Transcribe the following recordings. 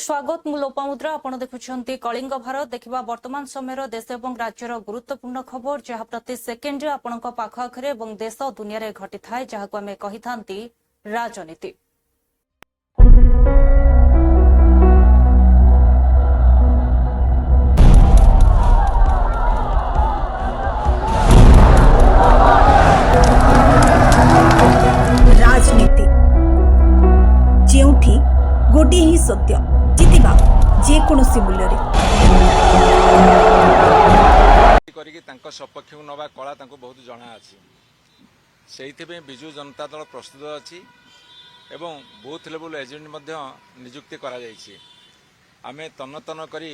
स्वागत मु लोपामुद्रा आपण देखुछंती कलिंग भारत देखिबा वर्तमान समय देश और राज्यर गुरुत्वपूर्ण खबर जहाँ प्रति सेकेंड आपणक पाख आखरे और देश दुनिया रे घटी थाए जहाँ को आमे कहि थांती राजनीति। राजनीति जेउठी गोटे ही सत्य जितिबा जेकोसी मूल्य करके सपक्ष नवा कला बहुत जना अच्छी से विजु जनता दल प्रस्तुत अच्छी एवं बूथ लेवल एजेंट नियुक्ति करा आमे तन्न तन्न करी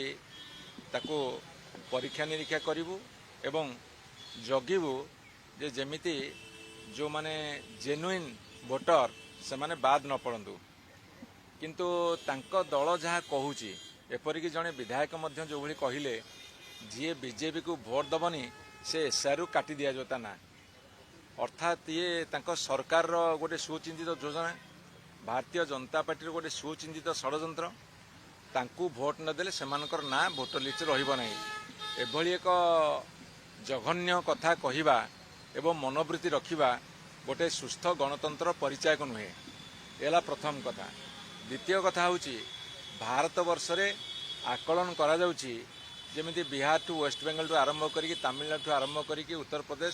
ताकू परीक्षा निरीक्षा करूँ एवं जगिबू जे जेमिति जो माने जेन्युइन वोटर से माने बाद न पड़ू किंतु तांको दल जहाँ कहूची एपरिक जड़े विधायक जो भली कहले जी बीजेपी को भोट दबनी से एसआरु काटी दि जाता ना अर्थात ये तांको सरकार गोटे सुचिंतित योजना भारतीय जनता पार्टी गोटे सुचिंतित षड्यंत्र तांकू भोट नदेले सेमानकर ना भोटर लिस्ट रहिबो नाही एभली एक जघन्य कथा कहिबा एवं मनोवृत्ति रखिबा गोटे सुस्थ गणतंत्र परिचायक नुहे एला प्रथम कथा। द्वितीय कथा होची भारत वर्ष रे आकलन करा जाउची जेमिति बिहार टू वेस्ट बेंगल टू आरंभ करी तमिलनाडु आरंभ करी उत्तर प्रदेश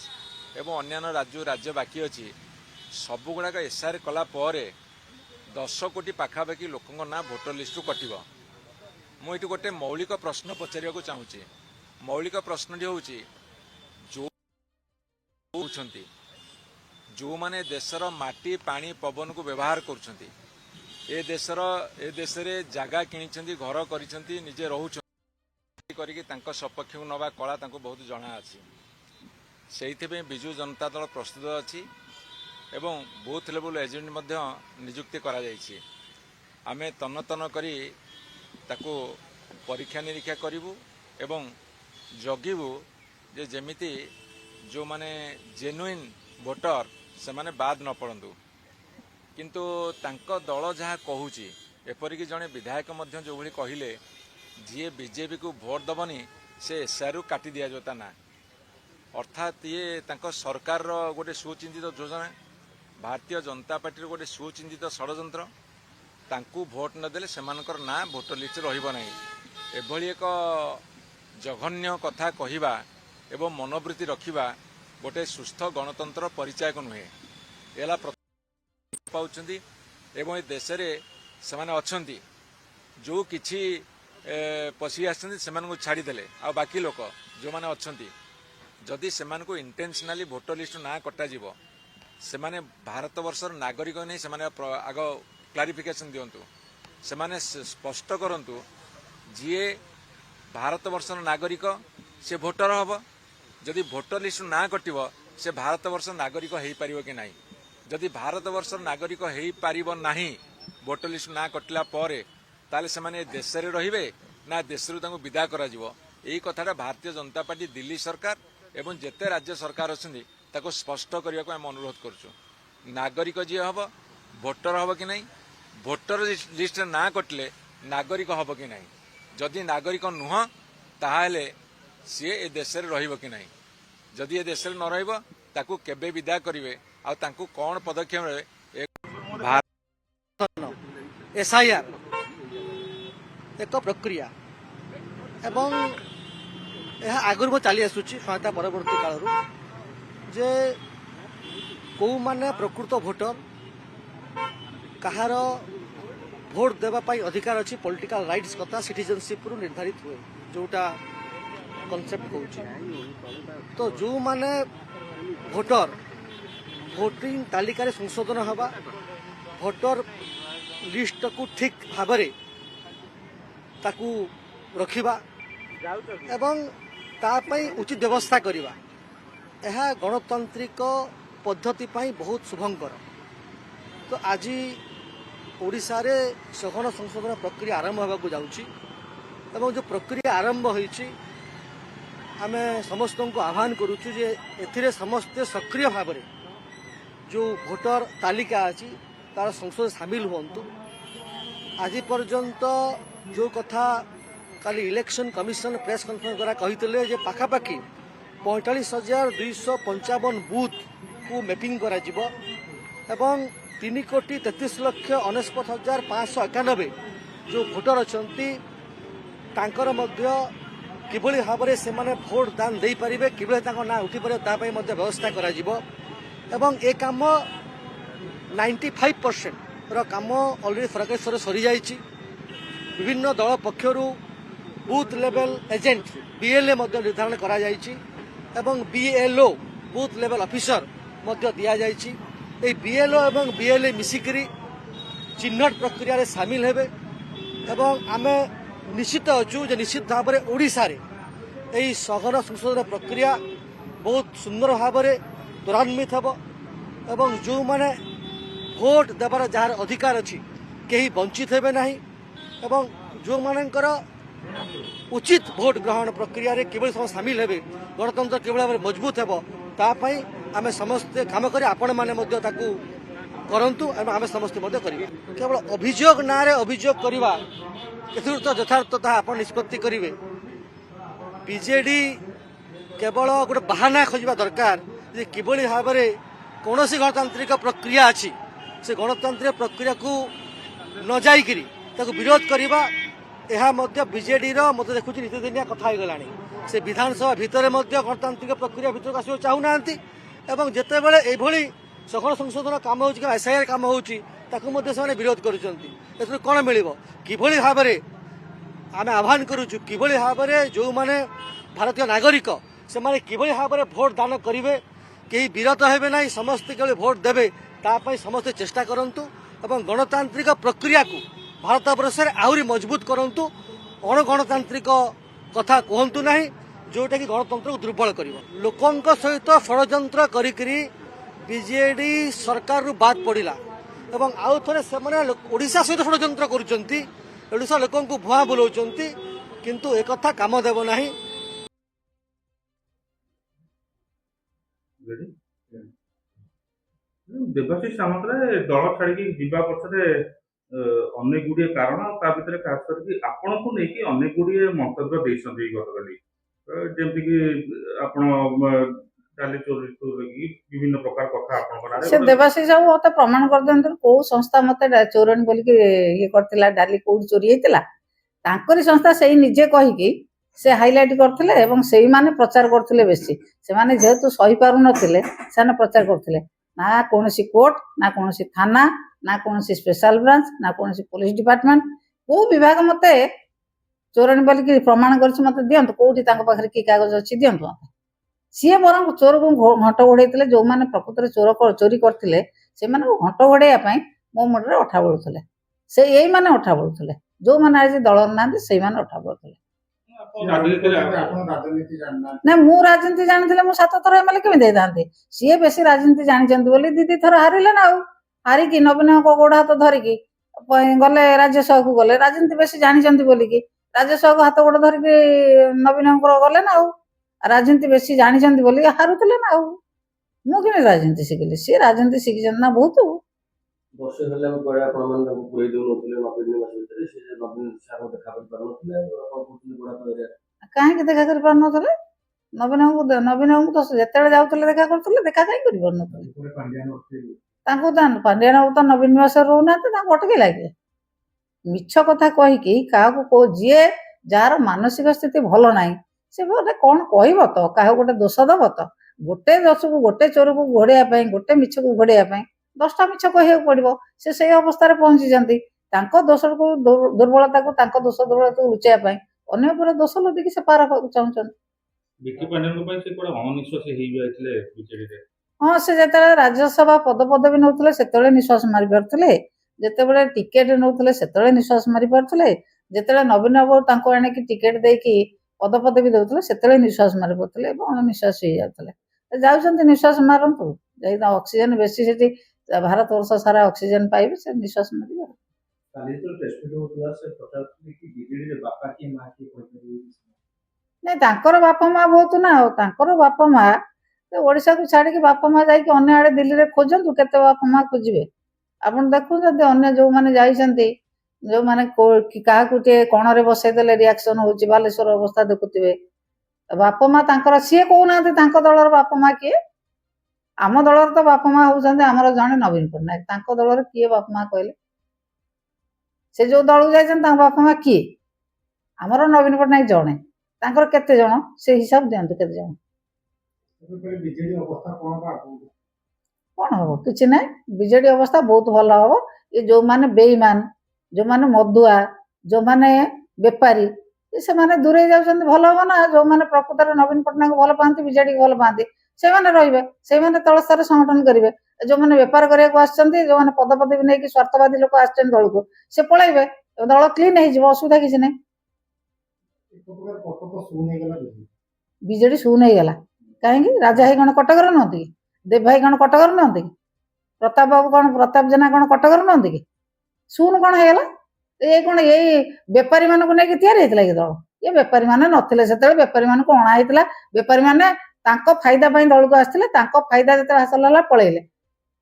एवं अन्य राज्य बाकी अच्छी सबु गुड़ाक एसआर कला परे 10 कोटी पाखापाखि लोकों ना भोटर लिस्ट कटिबो। मुझे गोटे मौलिक प्रश्न पचारिया चाहूँगी। मौलिक प्रश्नटी होची जो माने देशर माटी पानी पवन को व्यवहार करुछंती ए देश रे जागा किनिछंती घर करिछंती निजे रहउछंती करके तांको सपक्ष नवा कला बहुत जना अच्छी से विजु जनता दल प्रस्तुत अच्छी एवं बूथ लेवल एजेंट नियुक्ति करा आमे तन्न तन्न करी ताकू परीक्षा निरीक्षा करूँ एवं जगिबू जे जेमिति जो माने जेन्युइन वोटर से माने बाद न पड़ू किंतु तांको दल जहाँ कहूची एपरिक जड़े विधायक जो भली कहले जी बीजेपी को भोट दबनी से एसआरु काटी दि जाता ना अर्थात ये तांको सरकार गोटे सुचिंतित योजना भारतीय जनता पार्टी गोटे सुचिंतित षड्यंत्र तांकू भोट नदेले सेमानकर ना भोटर लिस्ट रहिबो नाही एभली एक जघन्य कथा कहिबा एवं मनोवृत्ति रखिबा गोटे सुस्थ गणतंत्र परिचायक नुहे एला पाउछंती एवं ए देश रे सेमाने अछंती जो किछि पसी आछंती सेमानकु छाड़ी देले आ बाकी लोक जो माने अछंती जदि सेमानकु इंटेंशनली भोटर लिस्ट ना कटा जीवो सेमाने भारत वर्षर नागरिक नै सेमाने आगो क्लारिफिकेशन दियंतु सेमाने स्पष्ट करंतु जी भारत वर्षर नागरिक से भोटर हबो जदि भोटर लिस्ट ना कटिबो से भारत वर्ष नागरिक हेई परिबो कि नाही जदि भारत वर्ष नागरिक हेई परिबो नाही भोटर लिस्ट ना कटिला परे ताले सेमाने देश रे रहिबे ना देश रु तांको विदा करा जीवो एई कथाटा भारतीय जनता पार्टी दिल्ली सरकार एवं जेते राज्य सरकार अछंती ताको स्पष्ट करिया को हम अनुरोध करछु। नागरिक जी हबो भोटर हबो कि नाही भोटर लिस्ट ना कटले नागरिक हबो कि नाही जदि नागरिक नुह ताहाले सी ए देश रे रहिबो कि नाही जदि ए देश रे न रहिबो ताकू केबे विदा करिवे आ तांकू कोन पदक्षेप रे एसआईआर एक प्रक्रिया एवं यह आगुरी चली आसूची स्वायत्ता परवर्ती काल जे कौ माने प्रकृत भोटर कहार भोट देवाई अधिकार अच्छी पॉलिटिकल राइट्स कथा सिटीजनशिप रु निर्धारित हुए जोटा कॉन्सेप्ट कहूँ तो जो माने भोटर भोटिंग तालिका रे संशोधन हवा भोटर लिस्ट को ठीक भाव ताकू रखिबा एवं तापाई उचित व्यवस्था करिबा यह गणतांत्रिक पद्धति पाई बहुत शुभंकर तो आज ओडिशा रे सघन संशोधन प्रक्रिया आरंभ होगा जाउची एवं जो प्रक्रिया आरंभ होईची आमे समस्त को आह्वान करुचु जे एथिरे समस्ते सक्रिय भाव जो भोटर तालिका अच्छी तार संसद सामिल हुंतु आज पर्यंत जो कथा काली इलेक्शन कमिशन प्रेस कॉन्फ्रेंस द्वारा कही जे पाखापाखि 45,255 बूथ को मैपिंग करा जिवो एवं 3,33,69,591 जो भोटर अछंती तांकर मध्य किभली भाव में से भोट दान दे पारे किभली ना उठी पारे तापाई मध्य व्यवस्था करा जिवो एवं ए काम 95% रो काम ऑलरेडी फरकेश्वर सरी जाइछि। विभिन्न दल पक्षरु बूथ लेवल एजेंट बीएलए मध्य निर्धारण करा जाइछि एवं बीएलओ बूथ लेवल ऑफिसर मध्य दिया जाइछि। ए बीएलओ एवं बीएलए मिसिकरी चिन्हट प्रक्रिया रे शामिल हेबे एवं आमे निश्चित अच्छु जे निश्चित भाव में ओडिशा रे एई सघन संशोधन प्रक्रिया बहुत सुंदर भाव में त्वरान्वित हेबो एवं जो माने भोट देवार जार अधिकार अच्छी कहीं वंचित हेबे नहीं एवं जो मानकर उचित भोट ग्रहण प्रक्रिया रे केवल सब शामिल हेबे गणतंत्र केवल भाव मजबूत हेबो तापाई आमे समस्ते काम करी आपण माने मध्य ताकू करंतु एवं आमे समस्ते मध्य करिवे। केवल अभियोग ना रे अभियोग करवा एथुर तो यथार्थता आपण निष्पत्ति करिवे। बीजेडी केवल गोटे बहाना खोजवा दरकार जे किभली भाव में कौन सी गणतांत्रिक प्रक्रिया अच्छी से गणतांत्रिक प्रक्रिया को न जाइकरी ताको विरोध करवा यह बीजेडी मत देखुँ नीतिदिनिया कथा गलानी से विधानसभा भितर गणतांत्रिक प्रक्रिया भीतर आसो चाहूना एवं जिते बड़े यही सघन संशोधन काम हो एसआईआर काम होने विरोध कर कौन मिल किभली भाव में आम आह्वान करुचु किभली भाव में जो मैंने भारतीय नागरिक से माने किभली भाव में भोट दान करेंगे कहीं विरत हेबे नहीं समस्ते केवल भोट देवे तापाई समस्ते चेष्टा करंतु एवं गणतांत्रिक प्रक्रिया को भारत वर्ष आहरी मजबूत करंतु अण गणतांत्रिक कथा कहतु ना जोटा कि गणतंत्र को दुर्बल कर लोकों सहित षड्यंत्र करी बीजेडी सरकार रु बाद पड़ा एवं आउ थे से ओडिशा सहित षड्यंत्र करुँच ओडिशा लोकों को भुआ बुलाऊं किंतु एक कथा काम देव नहीं। देवाशीष सामंतराय दल छाड़ी जीवा पछरे अनेक गुड़िए कारण ता भितर खास करके आपण को लेकिन अनेक गुड़िए मंतव्य देइछन्ती गतकाली जेमति कि आपण डाली चोरी चोरी विभिन्न प्रकार कथा आपण करारे से देवाशीष बाबू मते प्रमाण कर देंतु को संस्था मते चोरन बोली कि ये करथिला डाली कोड चोरी हेतिला तांकरी संस्था सेही निजे कहि कि से हाइलाइट करथिले एवं सेही माने प्रचार करथिले बेसी से माने जेहेतु सही पारु नथिले सेने प्रचार करथिले ना कोनोसी कोर्ट ना कोनोसी थाना ना कोनोसी स्पेशल ब्रांच ना कोनोसी पुलिस डिपार्टमेंट को विभाग मते चोरन बोली कि प्रमाण करछि मते दियंतु कोठी तांको पाखरे की कागज अछि दियंतु मते सीए बरं चोर को घंट घोड़े जो मैंने प्रकृत चोर चोरी करते से घंट घोड़े मो मुंडे अठा बोलुले से यही मैंने अठा बोलुले जो मैंने आज दल ना से अठा बोलुले ना मु राजनीति जानी मु 7 थर एमएलए केमी दे था सी बेसी राजनीति जानते बोली दीदी थर हारिले ना हारिकी नवीन गोड़ हाथ धरिकी गले राज्यसभा को गले राजनीति बेसी जानते बोलिकी राज्यसभा को हाथ गोड़ धरिकी नवीन गले ना राजनीति बेसी जानते बोली हारुले ना मुझे राजनीति शिखिली सी राजनीति शिखी ना बहुत वर्षे होला परे आपण मन पुरै देउ नथिले नवीन निवास भितर से नवीन सार देखा कर पार नथिले आपण पुतली गोडा तोरे काहे के देखा कर पार नथिले नवीन को तो जेतेले जाउतले देखा करथले देखा काई करि पार नथिले पुरे पांड्यान होते तांको दान पांड्यान तो नवीन निवास रहना ता अटके लागे मिछ कथा कहि कि काहा को जे जार मानसिक स्थिति भलो नाही से बोले कौन कहब तो क्या गोटे दोष दब तो गोटे दोष को गोटे चोर को घोड़ाई गोटे मिछ को घोड़ाई 10टा मिछ कह पड़ो से अवस्था पहुंची जाती दोष को दुर्बलता को दोष दुर्बलता को लुचाई अन्य दोष लदिकी से पार हाँ से जो राज्यसभा पद पदवी नौले से निश्वास मारी पारे जिते टिकेट नौले से निश्वास मारी पारे जिते नवीन बाबू आणिकी टिकेट देकी पद पदवी दौले से निश्वास मारी पारे निश्वास हो जाते जाऊँ निश्वास मारतु ऑक्सीजन बेसी से भारत वर्ष सारा ऑक्सीजन पाइबे से निश्वास मारे नहीं बापा माँ बहुत ना बापा माँ ओडिशा को छाड़ी बापा माँ जाकि अन्य आड़े दिल्ली में खोजतु केते बापा माँ खोजे आप देखुं अन्य जो मैंने जाइछन्ति ଯୋଉମାନେ କାହାକୁ ଟିକେ କଣରେ ବସେଇଦେଲେ ରିଆକ୍ସନ ହଉଛି, ବାଲେଶ୍ୱର ଅବସ୍ଥା ଦେଖୁଥିବେ। ବାପା ମା ତାଙ୍କର ସିଏ କହୁନାହାନ୍ତି ତାଙ୍କ ଦଳର ବାପା ମା କିଏ। ଆମ ଦଳର ତ ବାପା ମା ହଉଛନ୍ତି ଆମର ଜଣେ ନବୀନ ପଟ୍ଟନାୟକ। ତାଙ୍କ ଦଳର କିଏ ବାପା ମା କହିଲେ? ସେ ଯୋଉ ଦଳକୁ ଯାଇଛନ୍ତି ତାଙ୍କ ବାପା ମା କିଏ? ଆମର ନବୀନ ପଟ୍ଟନାୟକ ଜଣେ, ତାଙ୍କର କେତେ ଜଣ ସେ ହିସାବ ଦିଅନ୍ତୁ, କେତେ ଜଣ? କଣ ହବ? କିଛି ନାହିଁ। ବିଜେଡି ଅବସ୍ଥା ବହୁତ ଭଲ ହବ। ଏ ଯୋଉମାନେ ବେଇମାନ, ଯୋଉମାନେ ମଦୁଆ, ଯୋଉମାନେ ବେପାରୀ, ସେମାନେ ଦୂରେଇ ଯାଉଛନ୍ତି, ଭଲ ହବ ନା। ଯୋଉମାନେ ପ୍ରକୃତରେ ନବୀନ ପଟ୍ଟନାୟକ ଭଲ ପାଆନ୍ତି, ବିଜେଡିକୁ ଭଲ ପାଆନ୍ତି, ସେମାନେ ରହିବେ, ସେମାନେ ତଳ ସ୍ତରରେ ସଂଗଠନ କରିବେ। ଯୋଉମାନେ ବେପାର କରିବାକୁ ଆସିଛନ୍ତି, ଯୋଉମାନେ ପଦପଦବୀ ନେଇକି ସ୍ୱାର୍ଥବାଦୀ ଲୋକ ଆସିଛନ୍ତି ଦଳକୁ, ସେ ପଳେଇବେ, ଦଳ କ୍ଲିନ ହେଇଯିବ, ଅସୁବିଧା କିଛି ନାହିଁ। ବିଜେଡି ଶୂନ ହେଇଗଲା କାହିଁକି? ରାଜା ଭାଇ କଣ କଟକରେ ନୁହନ୍ତି କି? ଦେବ ଭାଇ କଣ କଟକରେ ନୁହନ୍ତି କି? ପ୍ରତାପ ବାବୁ କଣ, ପ୍ରତାପ ଜେନା କଣ କଟକରେ ନୁହନ୍ତି କି? ଶୂନ କଣ ହେଇଗଲା? ଏଇ କଣ ଏଇ ବେପାରୀ ମାନଙ୍କୁ ନେଇକି ତିଆରି ହେଇଥିଲା କି ଦଳ? ଏ ବେପାରୀ ମାନେ ନଥିଲେ ସେତେବେଳେ, ବେପାରୀ ମାନଙ୍କୁ ଅଣା ହେଇଥିଲା। ବେପାରୀ ମାନେ ତାଙ୍କ ଫାଇଦା ପାଇଁ ଦଳକୁ ଆସିଥିଲେ, ତାଙ୍କ ଫାଇଦା ଯେତେବେଳେ ହାସଲ ହେଲା ପଳେଇଲେ।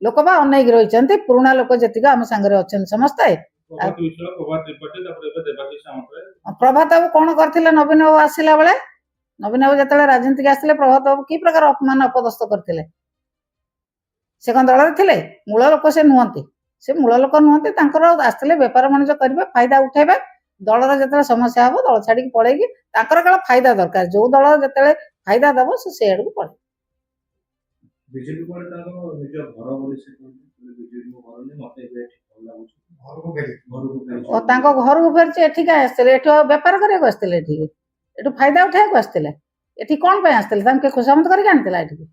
ଲୋକ ବା ଅନେଇକି ରହିଛନ୍ତି, ପୁରୁଣା ଲୋକ ଯେତିକି ଆମ ସାଙ୍ଗରେ ଅଛନ୍ତି ସମସ୍ତେ। ପ୍ରଭାତ ବାବୁ କଣ କରିଥିଲେ ନବୀନ ବାବୁ ଆସିଲା ବେଳେ? ନବୀନ ବାବୁ ଯେତେବେଳେ ରାଜନୀତିକି ଆସିଥିଲେ, ପ୍ରଭାତ ବାବୁ କି ପ୍ରକାର ଅପମାନ ଅପଦସ୍ତ କରିଥିଲେ? ସେ କଣ ଦଳରେ ଥିଲେ? ମୂଳ ଲୋକ ସେ ନୁହନ୍ତି, ସେ ମୂଳ ଲୋକ ନୁହନ୍ତି। ତାଙ୍କର ଆସିଥିଲେ ବେପାର ବାଣିଜ୍ୟ କରିବେ, ଫାଇଦା ଉଠେଇବେ। ଦଳର ଯେତେବେଳେ ସମସ୍ୟା ହବ ଦଳ ଛାଡିକି ପଳେଇକି, ତାଙ୍କର କେବଳ ଫାଇଦା ଦରକାର। ଯୋଉ ଦଳ ଯେତେବେଳେ ଫାଇଦା ଦବ ସେ ଆଡକୁ ପଳେଇବେ। ବିଜେପି ପରେ ତାଙ୍କର ନିଜ ଘର ବୋଲି ସେ କହିଲେ, ବିଜେପି ମୋ ଘର ନେଇ ମତେ ଏବେ ଏଠି ଭଲ ଲାଗୁଛି, ଘରକୁ ଫେରିଛି। ଓ ତାଙ୍କ ଘରକୁ ଫେରିଛି। ଏଠି କାଇଁ ଆସିଥିଲେ? ଏଠୁ ବେପାର କରିବାକୁ ଆସିଥିଲେ, ଏଠିକି ଏଠୁ ଫାଇଦା ଉଠେଇବାକୁ ଆସିଥିଲେ। ଏଠି କଣ ପାଇଁ ଆସିଥିଲେ? ତାଙ୍କୁ କିଏ ଖୋସାମତ କରିକି ଆଣିଥିଲା ଏଠିକି?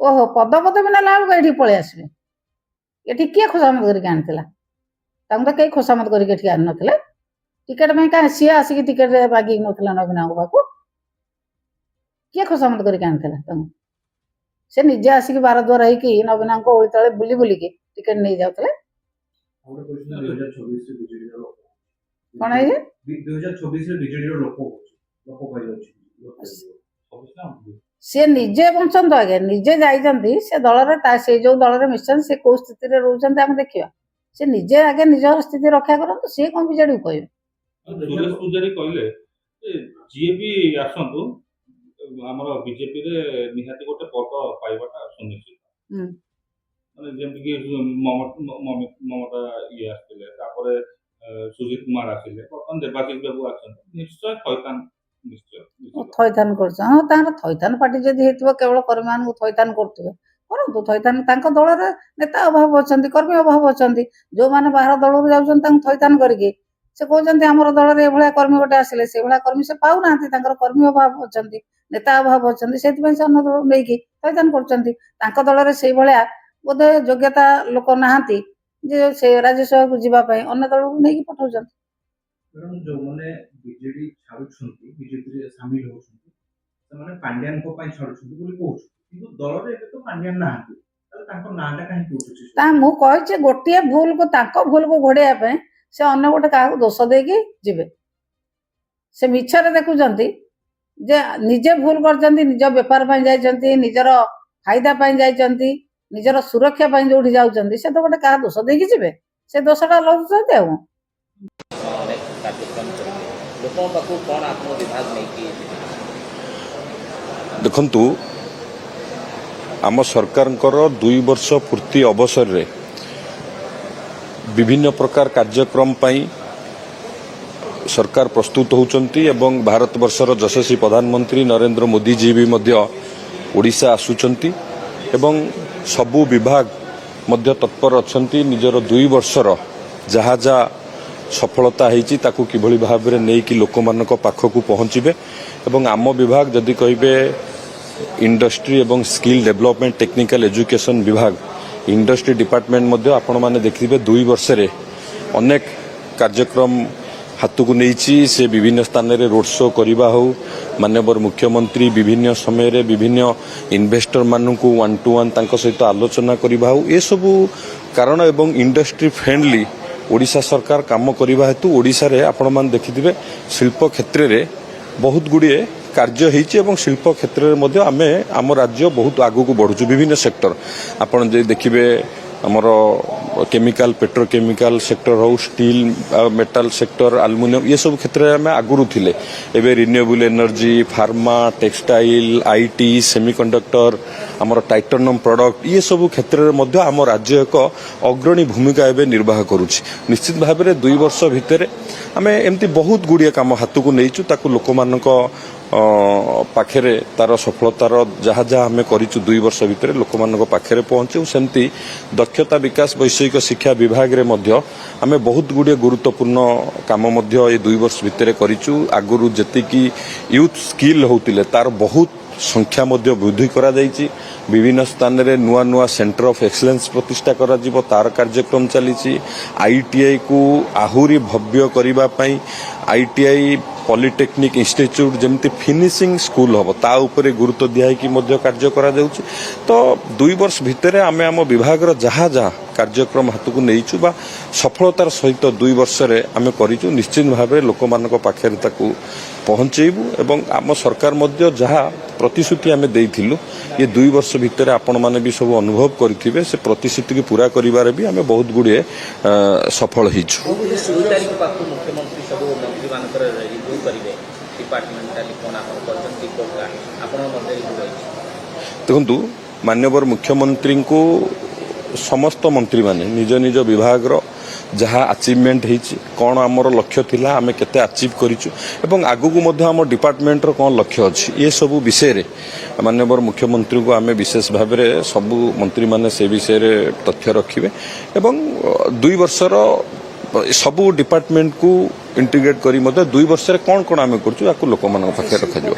ଓହୋ, ପଦପଦବୀ ନେଲା ବେଳକୁ ଏଠିକି ପଳେଇ ଆସିବେ। ଏଠି କିଏ ଖୋସାମତ କରିକି ଆଣିଥିଲା? ତାଙ୍କୁ ତ କେହି ଖୋସାମତ କରିକି ଏଠିକି ଆଣିନଥିଲେ। ଟିକେଟ ପାଇଁ କାହିଁ ସିଏ ଆସିକି ଟିକେଟ ମାଗିକି ନଥିଲା ନବୀନଙ୍କ ପାଖକୁ? କିଏ ଖୋସାମତ କରିକି ଆଣିଥିଲା ତାଙ୍କୁ? ସେ ନିଜେ ଆସିକି ବାରଦ୍ୱାର ହେଇକି ନବୀନଙ୍କ ଓଳି ତଳେ ବୁଲି ବୁଲିକି ଟିକେଟ ନେଇ ଯାଉଥିଲେ। କଣ ହେଇଛି? 2024 ବିଜେଡିର ଲୋକ ସିଏ ନିଜେ ବଞ୍ଚନ୍ତୁ ଆଗେ, ନିଜେ ଯାଇଛନ୍ତି ସେ ଦଳରେ, ସେ ଯୋଉ ଦଳରେ ମିଶିଛନ୍ତି, ସେ କୋଉ ସ୍ଥିତିରେ ରହୁଛନ୍ତି ଆମେ ଦେଖିବା। ସେ ନିଜେ ଆଗେ ନିଜର ସ୍ଥିତି ରକ୍ଷା କରନ୍ତୁ, ସିଏ କଣ ବିଜେଡିକୁ କହିବେ? ସୁରେଶ ପୂଜାରୀ କହିଲେ ଯିଏ ବି ଆସନ୍ତୁ ଆମର ବିଜେପିରେ ନିହାତି ଗୋଟେ ପଦ ପାଇବାଟା ସୁନିଶ୍ଚିତ। ମାନେ ଯେମିତିକି ମମତା ଇଏ ଆସିଥିଲେ, ତାପରେ ସୁଜିତ କୁମାର ଆସିଲେ, ବର୍ତ୍ତମାନ ଦେବାଶିଷ ବାବୁ ଆସନ୍ତି, ନିଶ୍ଚୟ ଥଇଥାନ ଥଇଥାନ କରୁଛ। ହଁ, ତାଙ୍କର ଥଇଥାନ ପାର୍ଟି ଯଦି ହେଇଥିବ, କେବଳ କର୍ମୀମାନଙ୍କୁ ଥଇଥାନ କରୁଥିବେ, କରନ୍ତୁ ଥଇଥାନ। ତାଙ୍କ ଦଳରେ ନେତା ଅଭାବ ଅଛନ୍ତି, କର୍ମୀ ଅଭାବ ଅଛନ୍ତି। ଯୋଉମାନେ ବାହାର ଦଳରୁ ଯାଉଛନ୍ତି ତାଙ୍କୁ ଥଇଥାନ କରିକି ସେ କହୁଛନ୍ତି ଆମର ଦଳରେ ଏଭଳିଆ କର୍ମୀ ଗୋଟେ ଆସିଲେ, ସେଇଭଳିଆ କର୍ମୀ ସେ ପାଉନାହାନ୍ତି। ତାଙ୍କର କର୍ମୀ ଅଭାବ ଅଛନ୍ତି, ନେତା ଅଭାବ ଅଛନ୍ତି, ସେଥିପାଇଁ ସେ ଅନ୍ୟ ଦଳକୁ ନେଇକି ଥଇଥାନ କରୁଛନ୍ତି। ତାଙ୍କ ଦଳରେ ସେଇଭଳିଆ ବୋଧେ ଯୋଗ୍ୟତା ଲୋକ ନାହାନ୍ତି ଯେ ସେ ରାଜ୍ୟସଭାକୁ ଯିବା ପାଇଁ, ଅନ୍ୟ ଦଳକୁ ନେଇକି ପଠାଉଛନ୍ତି। ଯୋଉମାନେ ବିଜେଡି ଛାଡୁଛନ୍ତି, ବିଜେପିରେ ସାମିଲ ହଉଛନ୍ତି, ସେମାନେ ପାଣ୍ଡିଆନଙ୍କ ପାଇଁ ଛାଡୁଛନ୍ତି ବୋଲି କହୁଛନ୍ତି, କିନ୍ତୁ ଦଳରେ ଏବେ ତ ପାଣ୍ଡିଆନ ନାହାନ୍ତି, ତାହେଲେ ତାଙ୍କ ନାଁଟା କାହିଁକି ଉଠୁଛି? ମୁଁ କହିଛି ଗୋଟିଏ ଭୁଲକୁ, ତାଙ୍କ ଭୁଲକୁ ଘୋଡେଇବା ପାଇଁ ସେ ଅନ୍ୟ ଗୋଟେ କାହାକୁ ଦୋଷ ଦେଇକି ଯିବେ। ସେ ମିଛରେ ଦେଖୁଛନ୍ତି ଯେ ନିଜେ ଭୁଲ କରିଛନ୍ତି, ନିଜ ବେପାର ପାଇଁ ଯାଇଛନ୍ତି, ନିଜର ଫାଇଦା ପାଇଁ ଯାଇଛନ୍ତି, ନିଜର ସୁରକ୍ଷା ପାଇଁ ଯୋଉଠି ଯାଉଛନ୍ତି, ସେ ତ ଗୋଟେ କାହା ଦୋଷ ଦେଇକି ଯିବେ। ସେ ଦୋଷଟା ଲଉଛନ୍ତି। ଆଉ ଦେଖନ୍ତୁ, ଆମ ସରକାରଙ୍କର 2 ବର୍ଷ ପୂର୍ତ୍ତି ଅବସରରେ ବିଭିନ୍ନ ପ୍ରକାର କାର୍ଯ୍ୟକ୍ରମ ପାଇଁ ସରକାର ପ୍ରସ୍ତୁତ ହେଉଛନ୍ତି ଏବଂ ଭାରତବର୍ଷର ଯଶସ୍ୱୀ ପ୍ରଧାନମନ୍ତ୍ରୀ ନରେନ୍ଦ୍ର ମୋଦିଜୀ ବି ମଧ୍ୟ ଓଡ଼ିଶା ଆସୁଛନ୍ତି ଏବଂ ସବୁ ବିଭାଗ ମଧ୍ୟ ତତ୍ପର ଅଛନ୍ତି ନିଜର 2 ବର୍ଷର ଯାହା ଯାହା ସଫଳତା ହେଇଛି ତାକୁ କିଭଳି ଭାବରେ ନେଇକି ଲୋକମାନଙ୍କ ପାଖକୁ ପହଞ୍ଚିବେ। ଏବଂ ଆମ ବିଭାଗ ଯଦି କହିବେ ଇଣ୍ଡଷ୍ଟ୍ରି ଏବଂ ସ୍କିଲ୍ ଡେଭଲପମେଣ୍ଟ ଟେକ୍ନିକାଲ ଏଜୁକେସନ ବିଭାଗ, ଇଣ୍ଡଷ୍ଟ୍ରି ଡିପାର୍ଟମେଣ୍ଟ ମଧ୍ୟ ଆପଣମାନେ ଦେଖିଥିବେ 2 ବର୍ଷରେ ଅନେକ କାର୍ଯ୍ୟକ୍ରମ ହାତକୁ ନେଇଛି। ସେ ବିଭିନ୍ନ ସ୍ଥାନରେ ରୋଡ୍ ଶୋ କରିବା ହେଉ, ମାନ୍ୟବର ମୁଖ୍ୟମନ୍ତ୍ରୀ ବିଭିନ୍ନ ସମୟରେ ବିଭିନ୍ନ ଇନଭେଷ୍ଟର ମାନଙ୍କୁ 1-to-1 ତାଙ୍କ ସହିତ ଆଲୋଚନା କରିବା ହେଉ, ଏସବୁ କାରଣ ଏବଂ ଇଣ୍ଡଷ୍ଟ୍ରି ଫ୍ରେଣ୍ଡଲି ଓଡ଼ିଶା ସରକାର କାମ କରିବା ହେତୁ ଓଡ଼ିଶାରେ ଆପଣମାନେ ଦେଖିଥିବେ ଶିଳ୍ପ କ୍ଷେତ୍ରରେ ବହୁତ ଗୁଡ଼ିଏ କାର୍ଯ୍ୟ ହେଇଛି ଏବଂ ଶିଳ୍ପ କ୍ଷେତ୍ରରେ ମଧ୍ୟ ଆମ ରାଜ୍ୟ ବହୁତ ଆଗକୁ ବଢ଼ୁଛୁ। ବିଭିନ୍ନ ସେକ୍ଟର ଆପଣ ଯଦି ଦେଖିବେ ଆମର କେମିକାଲ ପେଟ୍ରୋକେମିକାଲ ସେକ୍ଟର ହଉ ଷ୍ଟିଲ ମେଟାଲ ସେକ୍ଟର ଆଲୁମିନିୟମ ये सब क्षेत्र में आम आगुरी थिले एबे renewable energy pharma textile IT semiconductor आमर टाइटानियम प्रोडक्ट ये सब क्षेत्र में मध्य आम राज्य एक अग्रणी भूमिका एबे निर्वाह करुछि निश्चित भाव में 2 वर्ष भितर आम एमती बहुत गुड़िया काम हाथ को नहींचु ताकू लोक मानक पाखरे तार सफलतार जहाँ जहाँ आम करूँ 2 वर्ष भितर लोक मानक पाखरे पहुँचू सेमती दक्षता विकास वैषयिक शिक्षा विभाग रे मध्य आम बहुत गुड़िया गुरुत्वपूर्ण काम मध्य ये 2 वर्ष भितर करूँ आगुरी जेतिकी यूथ स्किल होतिले तार बहुत संख्या मध्य वृद्धि करा जायछि विभिन्न स्थान रे नुआ नुआ सेंटर ऑफ एक्सीलेंस प्रतिष्ठा करा जिवो तार कार्यक्रम चलीछि आईटीआई को आहुरी भव्य करिबा पई आईटीआई पॉलिटेक्निक इंस्टीट्यूट जमती फिनिशिंग स्कूल हम ता उपरे गुरुत्व दिया मध्य कार्य करा जाउछि तो 2 वर्ष भितर आमे आम विभाग जहाँ जहाँ कार्यक्रम हाथ को नहींचु बा सफलतार सहित 2 वर्ष रे आमे करिचु निश्चित भाव लोक मानक पाखरे ताकू पहुंचेबू एवं आम सरकार मध्य जहाँ प्रतिश्रुति आमे देइथिलु ये 2 वर्ष भितर आपण माने भी सब अनुभव करिथिबे से प्रतिश्रुति की पूरा करिबारे भी आमे बहुत गुड़िए सफल हिचु मुख्यमंत्री सब मंत्री मानकर रिव्यू करिवे डिपार्टमेंटाली कोन आपण करजंती कोका आपण मध्ये रिव्यू देखंतु माननीय मुख्यमंत्री को समस्त मंत्री माने निज निज विभाग रो जहाँ अचिवमेंट होती कौन आमर लक्ष्य थिला आमे केते अचीव करिचु एवं आगु को मध्य आम डिपार्टमेंट रो कौन लक्ष्य अछि ये सब विषय रे माननीय मुख्यमंत्री को आमे विशेष भाव में सबु मंत्री माने से विषय रे तथ्य रखिबे एवं 2 वर्षर सबु डिपार्टमेंट को इंटीग्रेट करी मध्य 2 वर्ष रे कौन कौन आमे करचु याकू लोक मानक पाखे रखा जिवो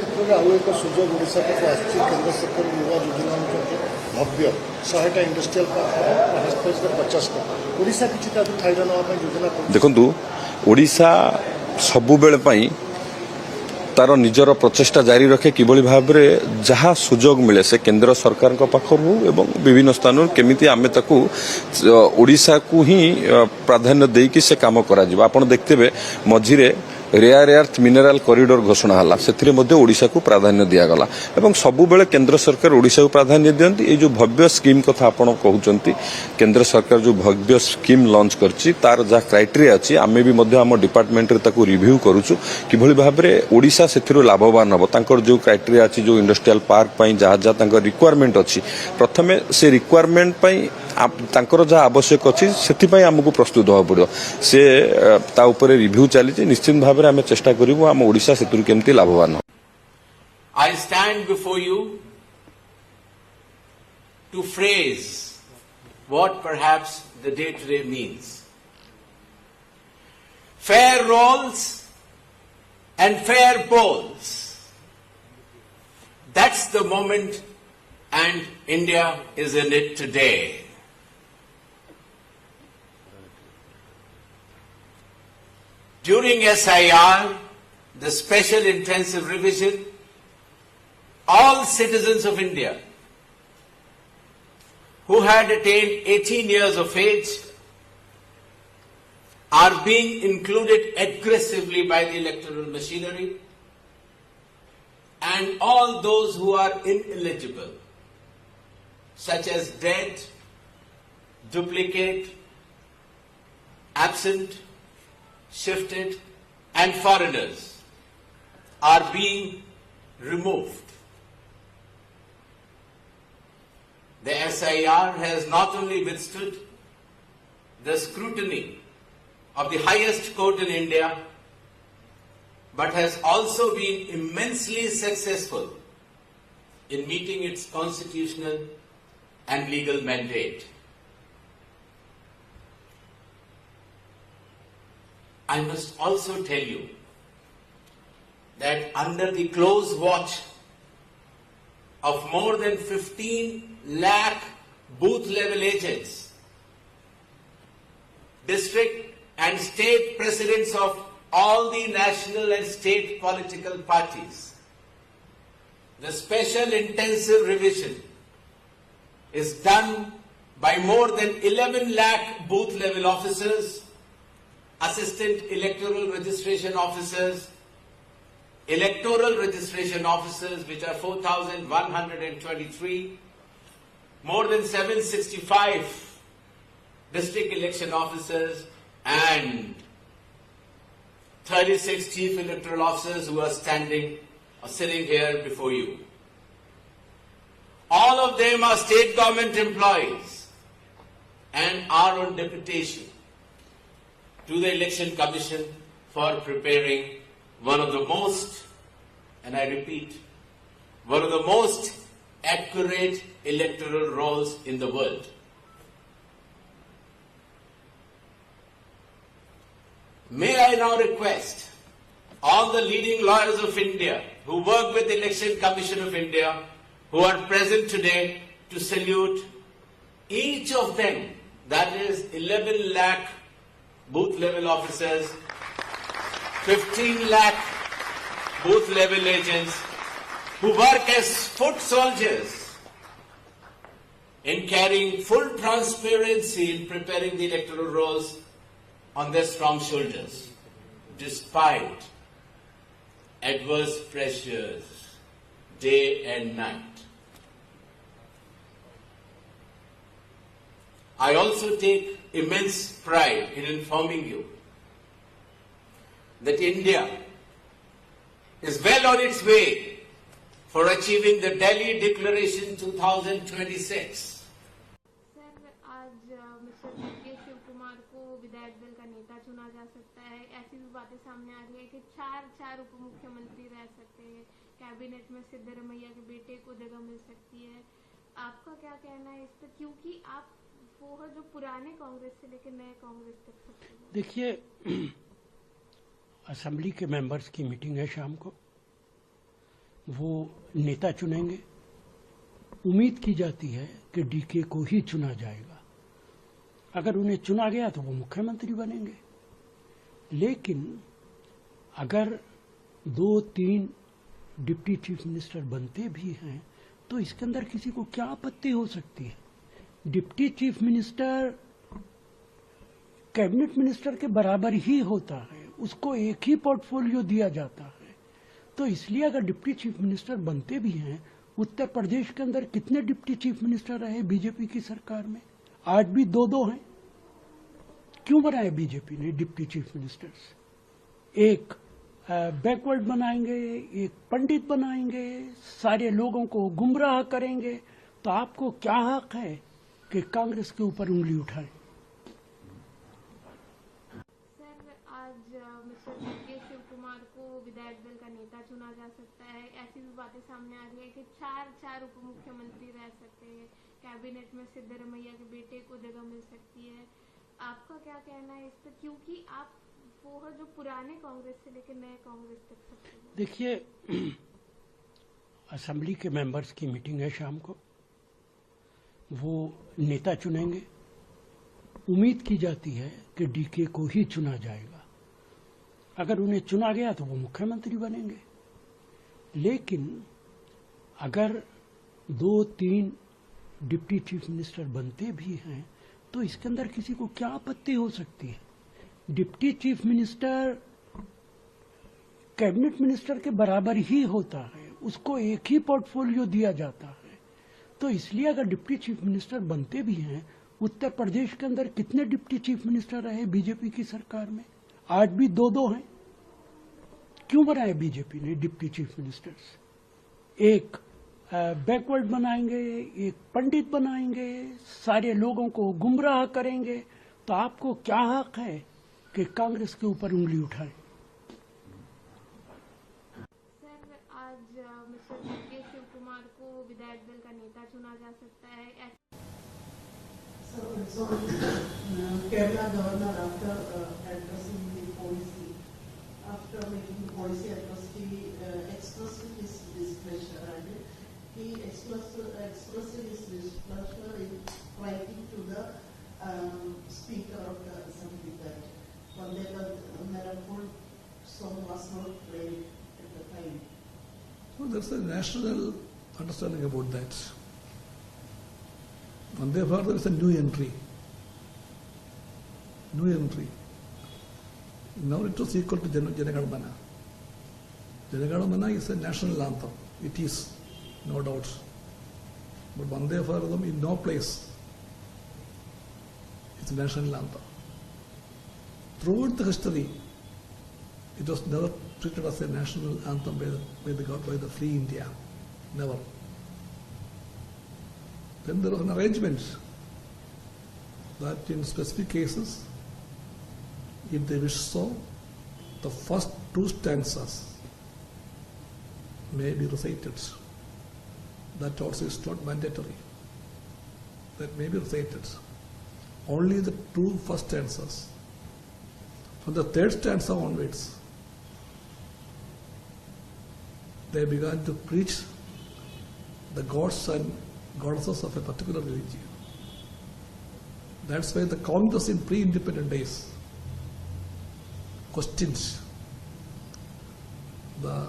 भव्य 100टा इंडस्ट्रियल पार्क 50टा ओडिशा किछि तादु फायदा नवा ପାଇଁ योजना देखंतु ओडिशा सबु बेले पई तार निजर प्रचेष्टा जारी रखे किभली भाव में जहाँ सुजोग मिले से केंद्र सरकार पाखरु एवं विभिन्न स्थान केमिति आमे ताकू ओडिशा को ही प्राधान्य देकी से काम करा जिवो आपण देखतेबे मझिरे रेयर अर्थ मिनरल कॉरिडोर घोषणा हला सेथिरे मध्ये ओडिशा को प्राधान्य दिया गला एवं सबु बेले केंद्र सरकार ओडिशा को प्राधान्य दियंती ए जो भव्य स्कीम कथा आपण कहउचंती केंद्र सरकार जो भव्य स्कीम लॉन्च करची तार जा क्राइटेरिया अछि आमे भी मध्ये हम डिपार्टमेंट रे ताकू रिव्यू करूछु किभली भाव रे ओडिशा सेथिरो लाभवान हबो तांकर जो क्राइटेरिया अछि जो इंडस्ट्रियल पार्क पई जहाँ जहाँ तांकर रिक्वायरमेंट अछि प्रथमे से रिक्वायरमेंट पई तांकर जा आवश्यक अछि सेति पई हमकु प्रस्तुत होबा पड़ो से ता ऊपर रिव्यू चली निश्चित भाव में आमे चेष्टा करिवो हम ओडिशा सेतुर केमती लाभवान I stand before you to phrase what perhaps the day today means. Fair rolls and fair bowls. That's the moment and India is in it today. During SIR, the special intensive revision, all citizens of India who had attained 18 years of age are being included aggressively by the electoral machinery, and all those who are ineligible, such as dead, duplicate, absent, shifted, and foreigners, are being removed. The SIR has not only withstood the scrutiny of the highest court in India, but has also been immensely successful in meeting its constitutional and legal mandate. I must also tell you that under the close watch of more than 15 lakh booth level agents, district and state presidents of all the national and state political parties, the special intensive revision is done by more than 11 lakh booth level officers, assistant electoral registration officers, which are 4,123, more than 765 district election officers and 36 chief electoral officers who are sitting here before you. All of them are state government employees and are on deputation to the Election Commission for preparing one of the most, and I repeat, one of the most accurate electoral rolls in the world. May I now request all the leading lawyers of India who work with the Election Commission of India, who are present today, to salute each of them, that is 11 lakh booth level officers, 15 lakh booth level agents who work as foot soldiers in carrying full transparency in preparing the electoral rolls on their strong shoulders, despite adverse pressures day and night. I also take immense pride in informing you that India is well on its way for achieving the Delhi Declaration 2026. Sir, आज mister के शिव कुमार को विधायक दल का नेता चुना जा सकता है। ऐसी भी बातें सामने आ रही है कि चार उप मुख्यमंत्री रह सकते हैं, कैबिनेट में सिद्धरमैया के बेटे को जगह मिल सकती है। आपका क्या कहना है इस पर, क्योंकि आप वो है जो पुराने कांग्रेस से लेकर नए कांग्रेस तक सकते हैं? देखिए, असेंबली के मेंबर्स की मीटिंग है शाम को, वो नेता चुनेंगे। उम्मीद की जाती है कि डीके को ही चुना जाएगा। अगर उन्हें चुना गया तो वो मुख्यमंत्री बनेंगे, लेकिन अगर 2-3 डिप्टी चीफ मिनिस्टर बनते भी हैं तो इसके अंदर किसी को क्या आपत्ति हो सकती है? Deputy chief minister cabinet minister के बराबर ही होता है, उसको एक ही पोर्टफोलियो दिया जाता है। तो इसलिए अगर डिप्टी चीफ मिनिस्टर बनते भी हैं, उत्तर प्रदेश के अंदर कितने डिप्टी चीफ मिनिस्टर रहे बीजेपी की सरकार में? आज भी 2-2 हैं। क्यों बनाए बीजेपी ने डिप्टी चीफ मिनिस्टर्स? एक बैकवर्ड बनाएंगे, एक पंडित बनाएंगे, सारे लोगों को गुमराह करेंगे, तो आपको क्या हक है कि कांग्रेस के ऊपर उंगली उठाएं? सर, आज मिस्टर के शिव कुमार को विधायक दल का नेता चुना जा सकता है। ऐसी भी बातें सामने आ रही है कि चार उप मुख्यमंत्री रह सकते हैं, कैबिनेट में सिद्धरमैया के बेटे को जगह मिल सकती है। आपका क्या कहना है इस पर, क्योंकि आप वो है जो पुराने कांग्रेस से लेकर नए कांग्रेस तक सकते हैं? देखिए, असेंबली के मेंबर्स की मीटिंग है शाम को, वो नेता चुनेंगे। उम्मीद की जाती है कि डीके को ही चुना जाएगा। अगर उन्हें चुना गया तो वो मुख्यमंत्री बनेंगे, लेकिन अगर 2-3 डिप्टी चीफ मिनिस्टर बनते भी हैं तो इसके अंदर किसी को क्या आपत्ति हो सकती है? Deputy chief minister cabinet minister के बराबर ही होता है, उसको एक ही पोर्टफोलियो दिया जाता है। तो इसलिए अगर डिप्टी चीफ मिनिस्टर बनते भी हैं, उत्तर प्रदेश के अंदर कितने डिप्टी चीफ मिनिस्टर रहे बीजेपी की सरकार में? आज भी 2-2 हैं। क्यों बनाए बीजेपी ने डिप्टी चीफ मिनिस्टर्स? एक बैकवर्ड बनाएंगे, एक पंडित बनाएंगे, सारे लोगों को गुमराह करेंगे, तो आपको क्या हक है कि कांग्रेस के ऊपर उंगली उठाएं? सर, आज मिस्टर के शिव कुमार को विधायक दल का नेता चुना जा सकता है। Kerala governor, after addressing the policy, after making policy address, he expressed his displeasure, and he expressed his displeasure in writing to the Speaker of the Assembly that Vande full song was not played at the time. So there's a national understanding about that. And therefore there is a new entry. Now it was equal to Janaganamana. Janaganamana is a national anthem. It is, no doubt. But Vande Bharatam in no place. It's the national anthem. Throughout the history, it was never treated as a national anthem by the free India. Never. Then there was an arrangement that in specific cases, if they wish so, the first two stanzas may be recited. That also is not mandatory. That may be recited. Only the two first stanzas. From the third stanza onwards, they began to preach the gods and goddesses of a particular religion. That's why the Congress in pre-independent days questions the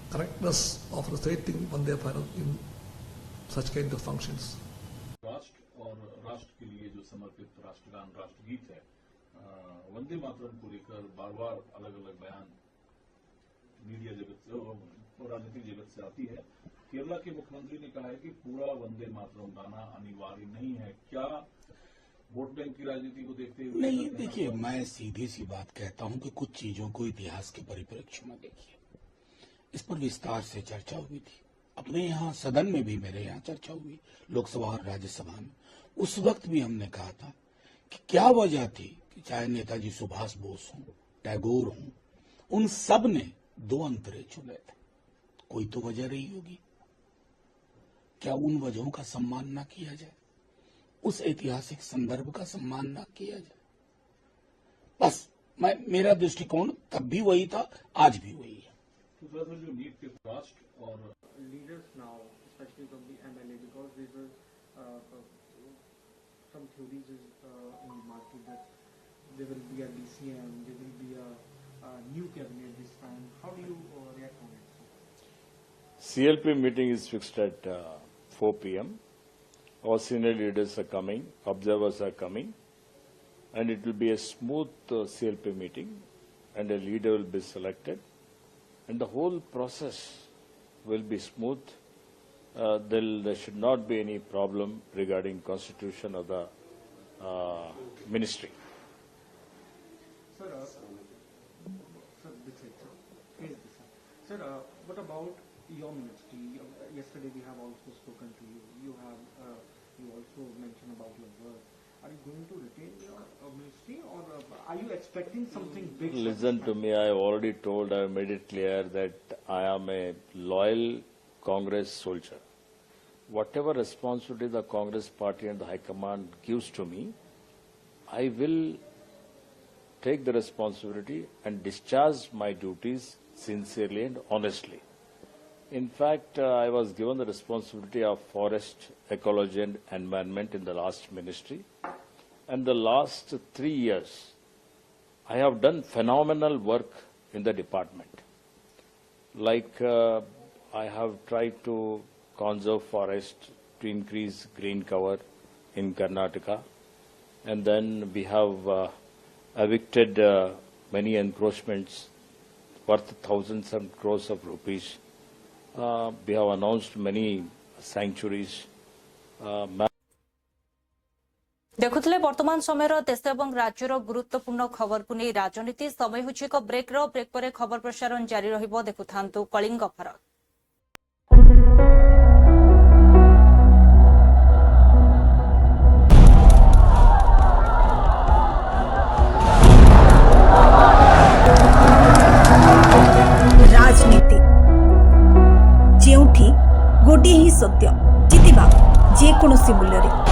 correctness of reciting Vande Bharat in such kind of functions. राष्ट्र और राष्ट्र के लिए जो समर्पित राष्ट्रगान राष्ट्रगीत है, वंदे मातरम को लेकर बार बार अलग अलग बयान मीडिया जगत से और राजनीतिक जगत से आती है। केरला के मुख्यमंत्री ने कहा है कि पूरा वंदे मातरम गाना अनिवार्य नहीं है। क्या वोट बैंक की राजनीति को देखते हुए? नहीं, देखिए, मैं सीधी सी बात कहता हूं कि कुछ चीजों को इतिहास के परिप्रेक्ष्य में देखिए। इस पर विस्तार से चर्चा हुई थी, अपने यहाँ सदन में भी, मेरे यहाँ चर्चा हुई, लोकसभा और राज्यसभा में। उस वक्त भी हमने कहा था कि क्या वजह थी कि चाहे नेताजी सुभाष बोस हों, टैगोर हों, उन सब ने दो अंतरे चुने थे। कोई तो वजह रही होगी। क्या उन वजहों का सम्मान न किया जाए, उस ऐतिहासिक संदर्भ का सम्मान न किया जाए? बस मेरा दृष्टिकोण तब भी वही था, आज भी वही है। जो नीट के राष्ट्र और leaders now, especially from the MLA, because there were some theories in the market that there will be a DCM, there will be a new cabinet this time. How do you react on it? CLP meeting is fixed at 4 p.m. All senior leaders are coming, observers are coming, and it will be a smooth CLP meeting, and a leader will be selected, and the whole process will be smooth. There should not be any problem regarding constitution of the ministry. Sir, what about your ministry? Yesterday we have also spoken to you. You also mentioned about your work. Are you going to retain your ministry, or are you expecting something big? Listen to me. I already told, I made it clear that I am a loyal Congress soldier. Whatever responsibility the Congress party and the High Command gives to me, I will take the responsibility and discharge my duties sincerely and honestly. In fact, I was given the responsibility of forest, ecology and environment in the last ministry. And the last 3 years, I have done phenomenal work in the department. Like I have tried to conserve forest, to increase green cover in Karnataka. And then we have evicted many encroachments worth thousands and crores of rupees. We have announced many sanctuaries. देखुले वर्तमान समय देश और राज्यर गुरुत्वपूर्ण खबर को नहीं राजनीति समय होछि एक ब्रेक पर खबर प्रसारण जारी रहिबो। देखुथांतु कलिंग भारत। राजनीति जेउठी गोटे ही सत्य जितिबा जे कोनोसी मूल्य